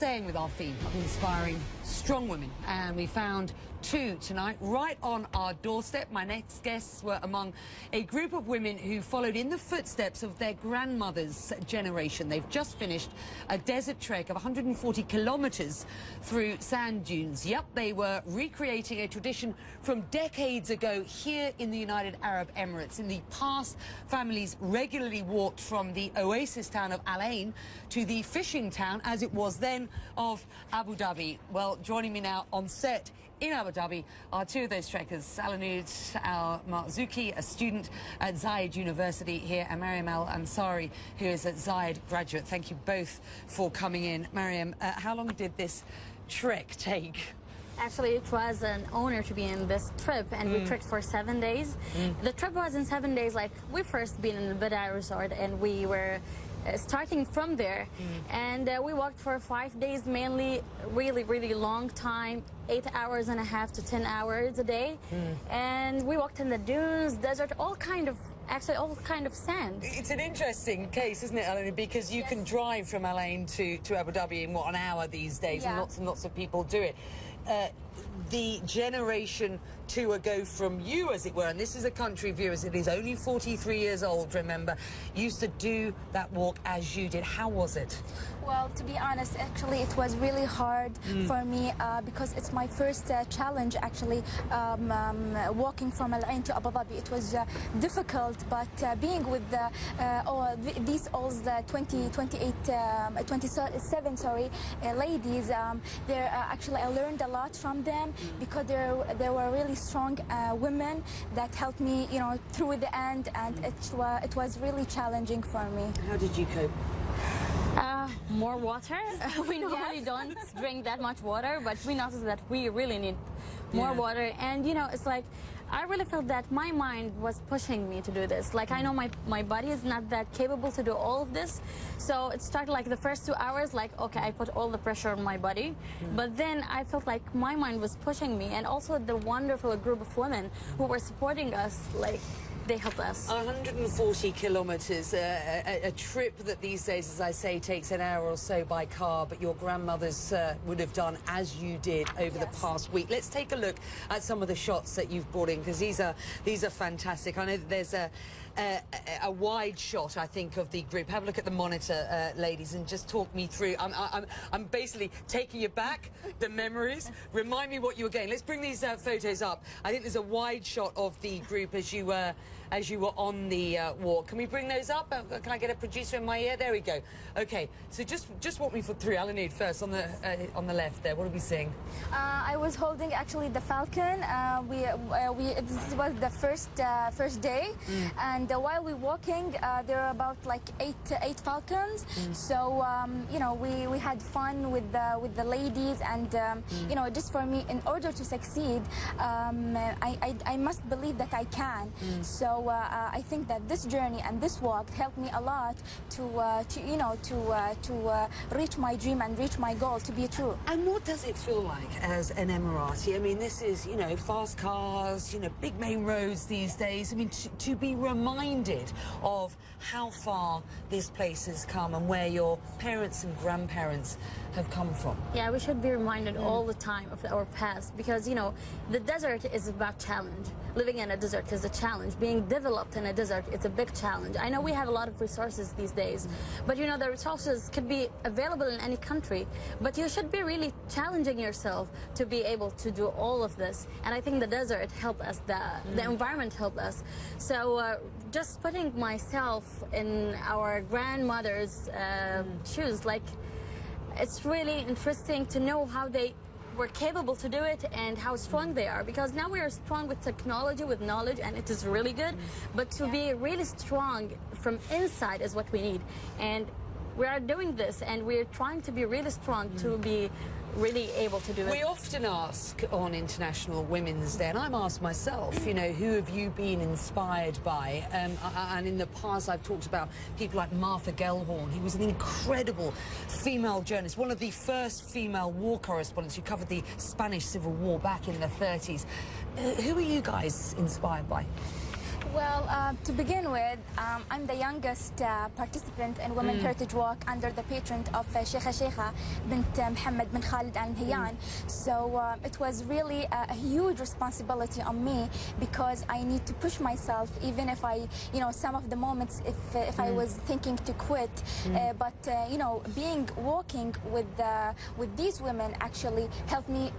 Staying with our theme of inspiring strong women, and we found two tonight right on our doorstep. My next guests were among a group of women who followed in the footsteps of their grandmother's generation. They've just finished a desert trek of 140 kilometers through sand dunes. Yep, they were recreating a tradition from decades ago here in the United Arab Emirates. In the past, families regularly walked from the oasis town of Al Ain to the fishing town, as it was then, of Abu Dhabi. Well, joining me now on set in Abu Dhabi are two of those trekkers, Alanud Al-Marzuki, a student at Zayed University here, and Mariam Al-Ansari, who is a Zayed graduate. Thank you both for coming in. Mariam, how long did this trek take? Actually, it was an honor to be in this trip, and we trekked for 7 days. The trip was in 7 days. Like, we first been in the Bidai resort, and we were starting from there, and we walked for 5 days, mainly really long time, 8.5 hours to 10 hours a day, and we walked in the dunes, desert, all kind of sand. It's an interesting case, isn't it, Alanud? Because you can drive from Al Ain to Abu Dhabi in, what, an hour these days, and lots of people do it. The generation two ago from you, as it were, and this is a country view, as it is only 43 years old, remember, used to do that walk as you did. How was it? Well, to be honest, actually, it was really hard for me because it's my first challenge, actually, walking from Al Ain to Abu Dhabi. It was difficult, but being with these all the 27 ladies, actually I learned a lot from them because they were really strong women that helped me, you know, through the end, and it was really challenging for me. How did you cope? More water. We normally don't drink that much water, but we noticed that we really need more water. And you know, it's like I really felt that my mind was pushing me to do this. Like, I know my body is not that capable to do all of this. So it started like the first 2 hours, like, okay, I put all the pressure on my body. But then I felt like my mind was pushing me, and also the wonderful group of women who were supporting us, like, they helped us. 140 kilometers, a trip that these days, as I say, takes an hour or so by car, but your grandmothers would have done as you did over the past week. Let's take a look at some of the shots that you've brought in, because these are fantastic. I know that there's a wide shot, I think, of the group. Have a look at the monitor, ladies, and just talk me through. I'm basically taking you back, the memories. Remind me what you were getting. Let's bring these photos up. I think there's a wide shot of the group as you were on the walk. Can we bring those up? Can I get a producer in my ear? There we go. Okay, so just walk me through. Alanud first, on the left there. What are we seeing? I was holding actually the falcon. This was the first day, and while we were walking, there were about like eight falcons. So you know, we had fun with the ladies, and you know, just for me, in order to succeed, I must believe that I can. So I think that this journey and this walk helped me a lot to reach my dream and reach my goal to be true. And what does it feel like as an Emirati? I mean, this is, you know, fast cars, you know, big main roads these days. I mean, to be reminded of how far this place has come and where your parents and grandparents have come from. Yeah, we should be reminded all the time of our past, because, you know, the desert is about challenge. Living in a desert is a challenge. Being developed in a desert, it's a big challenge. I know we have a lot of resources these days, but you know, the resources could be available in any country, but you should be really challenging yourself to be able to do all of this. And I think the desert helped us, the environment helped us. So just putting myself in our grandmother's shoes, like, it's really interesting to know how they were capable to do it and how strong they are, because now we are strong with technology, with knowledge, and it is really good, but to be really strong from inside is what we need. And we are doing this, and we're trying to be really strong to be really able to do it. We often ask on International Women's Day, and I'm asked myself, you know, who have you been inspired by? And in the past, I've talked about people like Martha Gellhorn, who was an incredible female journalist, one of the first female war correspondents who covered the Spanish Civil War back in the 30s. Who are you guys inspired by? Well, to begin with, I'm the youngest participant in Women Heritage Walk under the patron of Sheikha bint Mohammed bin Khalid Al Nahyan. So it was really a huge responsibility on me because I need to push myself, even if I, some of the moments if I was thinking to quit. But walking with these women actually helped me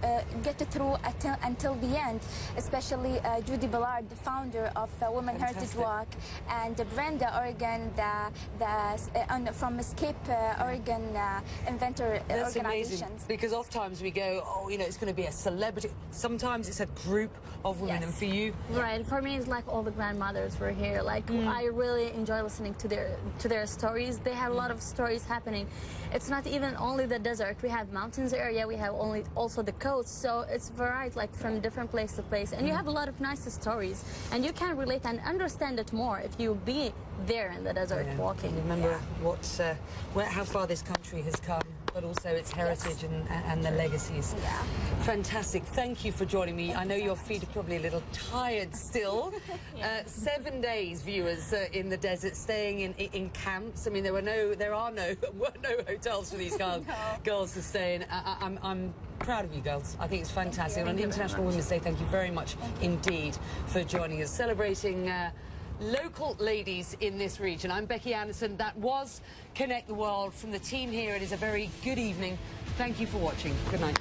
get through until the end, especially Judy Ballard, the founder of Women Heritage Walk, and Brenda Oregon, from Escape Oregon Inventor That's Organizations. amazing, because oftentimes we go, it's going to be a celebrity. Sometimes it's a group of women, Yes. and for you, Right. For me, it's like all the grandmothers were here. Like I really enjoy listening to their stories. They have a lot of stories happening. It's not even only the desert. We have mountains area. We have also the coast. So it's varied, like from different place to place. And you have a lot of nice stories, and you can relate and understand it more if you be there in the desert walking. remember how far this country has come, but also its heritage and the legacies. Yeah. Fantastic. Thank you for joining me. I know your feet are probably a little tired still. 7 days, viewers, in the desert, staying in camps. I mean, there were no hotels for these girls to stay in. I'm proud of you girls. I think it's fantastic. On International Women's Day, thank you very much indeed for joining us, celebrating local ladies in this region. I'm Becky Anderson. That was Connect the World from the team here. It is a very good evening. Thank you for watching. Good night.